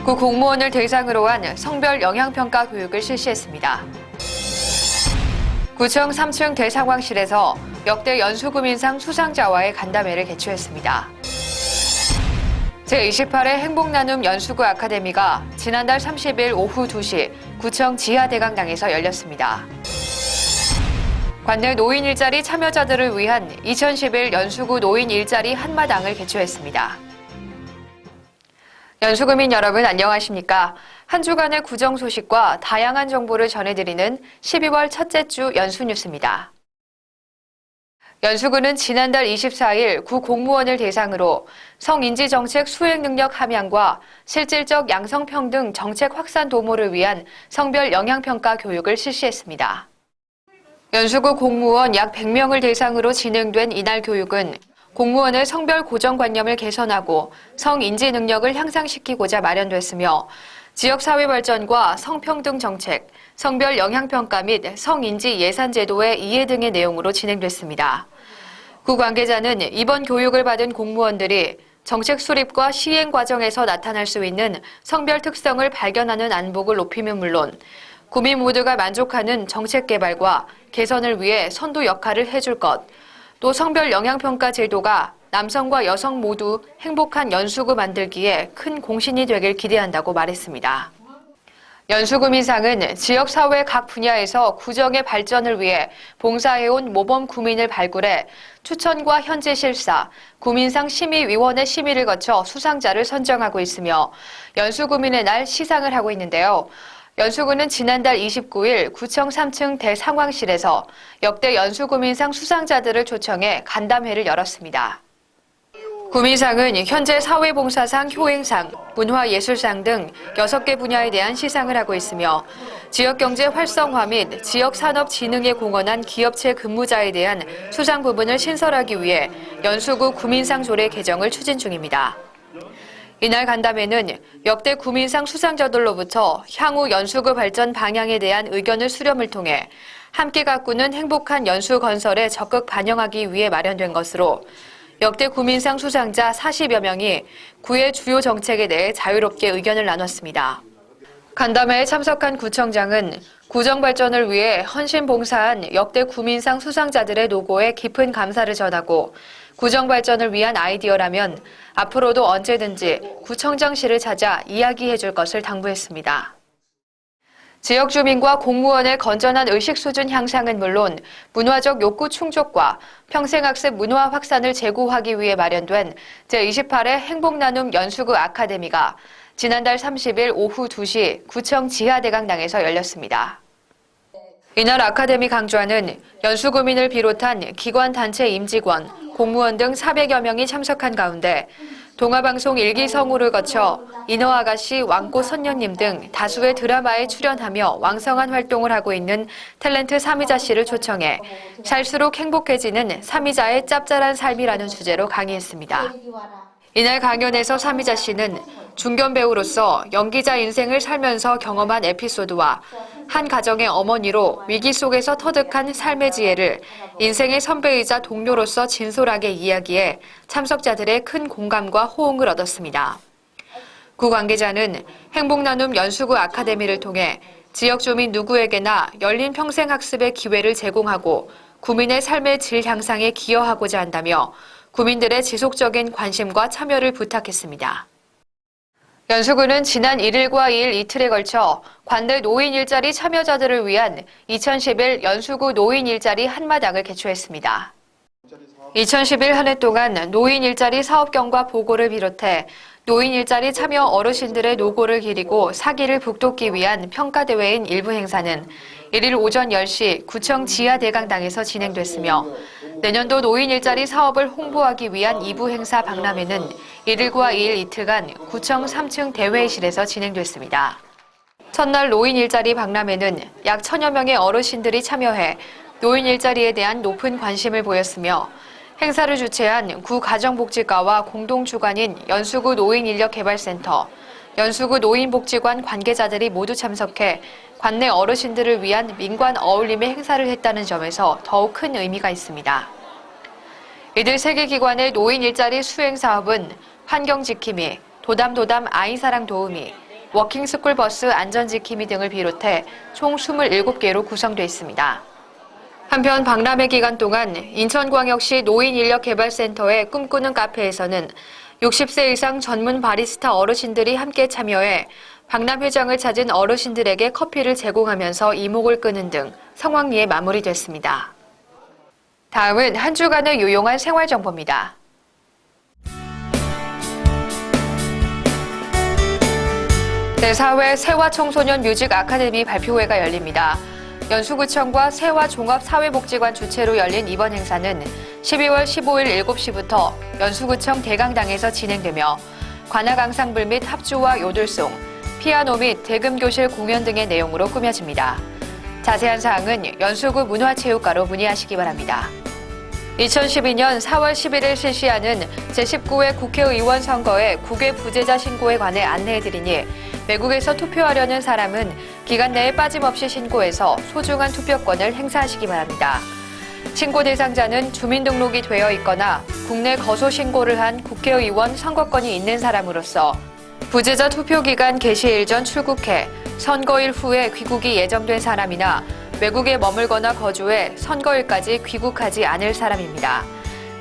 구 공무원을 대상으로 한 성별 영향평가 교육을 실시했습니다. 구청 3층 대상황실에서 역대 연수구민상 수상자와의 간담회를 개최했습니다. 제28회 행복나눔 연수구 아카데미가 지난달 30일 오후 2시 구청 지하대강당에서 열렸습니다. 관내 노인 일자리 참여자들을 위한 2011 연수구 노인 일자리 한마당을 개최했습니다. 연수구민 여러분 안녕하십니까? 한 주간의 구정 소식과 다양한 정보를 전해드리는 12월 첫째 주 연수뉴스입니다. 연수구는 지난달 24일 구 공무원을 대상으로 성인지정책 수행능력 함양과 실질적 양성평등 정책 확산 도모를 위한 성별 영향평가 교육을 실시했습니다. 연수구 공무원 약 100명을 대상으로 진행된 이날 교육은 공무원의 성별 고정관념을 개선하고 성인지 능력을 향상시키고자 마련됐으며 지역사회 발전과 성평등 정책, 성별 영향평가 및 성인지 예산 제도의 이해 등의 내용으로 진행됐습니다. 구 관계자는 이번 교육을 받은 공무원들이 정책 수립과 시행 과정에서 나타날 수 있는 성별 특성을 발견하는 안목을 높이면 물론 구민 모두가 만족하는 정책 개발과 개선을 위해 선도 역할을 해줄 것, 또 성별 영향평가 제도가 남성과 여성 모두 행복한 연수구 만들기에 큰 공신이 되길 기대한다고 말했습니다. 연수구민상은 지역사회 각 분야에서 구정의 발전을 위해 봉사해온 모범 구민을 발굴해 추천과 현재 실사, 구민상 심의위원회 심의를 거쳐 수상자를 선정하고 있으며 연수구민의 날 시상을 하고 있는데요. 연수구는 지난달 29일 구청 3층 대상황실에서 역대 연수구민상 수상자들을 초청해 간담회를 열었습니다. 구민상은 현재 사회봉사상, 효행상, 문화예술상 등 6개 분야에 대한 시상을 하고 있으며 지역경제 활성화 및 지역산업 진흥에 공헌한 기업체 근무자에 대한 수상 부분을 신설하기 위해 연수구 구민상 조례 개정을 추진 중입니다. 이날 간담회는 역대 구민상 수상자들로부터 향후 연수구 발전 방향에 대한 의견을 수렴을 통해 함께 가꾸는 행복한 연수 건설에 적극 반영하기 위해 마련된 것으로 역대 구민상 수상자 40여 명이 구의 주요 정책에 대해 자유롭게 의견을 나눴습니다. 간담회에 참석한 구청장은 구정 발전을 위해 헌신 봉사한 역대 구민상 수상자들의 노고에 깊은 감사를 전하고 구정 발전을 위한 아이디어라면 앞으로도 언제든지 구청장실을 찾아 이야기해 줄 것을 당부했습니다. 지역 주민과 공무원의 건전한 의식 수준 향상은 물론 문화적 욕구 충족과 평생학습 문화 확산을 제고하기 위해 마련된 제28회 행복나눔 연수구 아카데미가 지난달 30일 오후 2시 구청 지하대강당에서 열렸습니다. 이날 아카데미 강좌는 연수구민을 비롯한 기관 단체 임직원, 공무원 등 400여 명이 참석한 가운데 동아방송 1기 성우를 거쳐 인어아가씨, 왕꽃 선녀님 등 다수의 드라마에 출연하며 왕성한 활동을 하고 있는 탤런트 삼이자 씨를 초청해 살수록 행복해지는 삼이자의 짭짤한 삶이라는 주제로 강의했습니다. 이날 강연에서 삼이자 씨는 중견 배우로서 연기자 인생을 살면서 경험한 에피소드와 한 가정의 어머니로 위기 속에서 터득한 삶의 지혜를 인생의 선배이자 동료로서 진솔하게 이야기해 참석자들의 큰 공감과 호응을 얻었습니다. 구 관계자는 행복나눔 연수구 아카데미를 통해 지역 주민 누구에게나 열린 평생학습의 기회를 제공하고 구민의 삶의 질 향상에 기여하고자 한다며 구민들의 지속적인 관심과 참여를 부탁했습니다. 연수구는 지난 1일과 2일 이틀에 걸쳐 관내 노인 일자리 참여자들을 위한 2011 연수구 노인 일자리 한마당을 개최했습니다. 2011 한 해 동안 노인 일자리 사업경과 보고를 비롯해 노인 일자리 참여 어르신들의 노고를 기리고 사기를 북돋기 위한 평가대회인 일부 행사는 1일 오전 10시 구청 지하대강당에서 진행됐으며 내년도 노인 일자리 사업을 홍보하기 위한 2부 행사 박람회는 1일과 2일 이틀간 구청 3층 대회의실에서 진행됐습니다. 첫날 노인 일자리 박람회는 약 1000여 명의 어르신들이 참여해 노인 일자리에 대한 높은 관심을 보였으며 행사를 주최한 구 가정복지과와 공동주관인 연수구 노인인력개발센터, 연수구 노인복지관 관계자들이 모두 참석해 관내 어르신들을 위한 민관 어울림의 행사를 했다는 점에서 더욱 큰 의미가 있습니다. 이들 3개 기관의 노인 일자리 수행 사업은 환경지킴이, 도담도담 아이사랑 도우미, 워킹스쿨버스 안전지킴이 등을 비롯해 총 27개로 구성되어 있습니다. 한편 박람회 기간 동안 인천광역시 노인인력개발센터의 꿈꾸는 카페에서는 60세 이상 전문 바리스타 어르신들이 함께 참여해 박람회장을 찾은 어르신들에게 커피를 제공하면서 이목을 끄는 등 성황리에 마무리됐습니다. 다음은 한 주간의 유용한 생활정보입니다. 제4회 세화청소년 뮤직 아카데미 발표회가 열립니다. 연수구청과 세화종합사회복지관 주최로 열린 이번 행사는 12월 15일 7시부터 연수구청 대강당에서 진행되며 관악앙상블 및 합주와 요들송, 피아노 및 대금교실 공연 등의 내용으로 꾸며집니다. 자세한 사항은 연수구 문화체육과로 문의하시기 바랍니다. 2012년 4월 11일 실시하는 제19회 국회의원 선거의 국외 부재자 신고에 관해 안내해드리니 외국에서 투표하려는 사람은 기간 내에 빠짐없이 신고해서 소중한 투표권을 행사하시기 바랍니다. 신고 대상자는 주민등록이 되어 있거나 국내 거소 신고를 한 국회의원 선거권이 있는 사람으로서 부재자 투표기간 개시일 전 출국해 선거일 후에 귀국이 예정된 사람이나 외국에 머물거나 거주해 선거일까지 귀국하지 않을 사람입니다.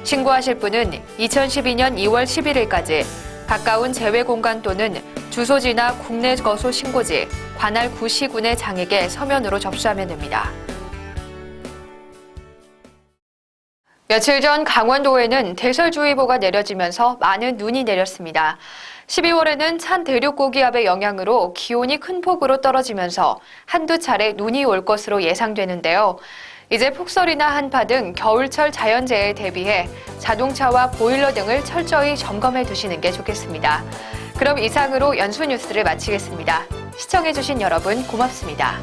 신고하실 분은 2012년 2월 11일까지 가까운 재외공간 또는 주소지나 국내 거소 신고지, 관할 구시군의 장에게 서면으로 접수하면 됩니다. 며칠 전 강원도에는 대설주의보가 내려지면서 많은 눈이 내렸습니다. 12월에는 찬 대륙고기압의 영향으로 기온이 큰 폭으로 떨어지면서 한두 차례 눈이 올 것으로 예상되는데요. 이제 폭설이나 한파 등 겨울철 자연재해에 대비해 자동차와 보일러 등을 철저히 점검해 두시는 게 좋겠습니다. 그럼 이상으로 연수 뉴스를 마치겠습니다. 시청해주신 여러분 고맙습니다.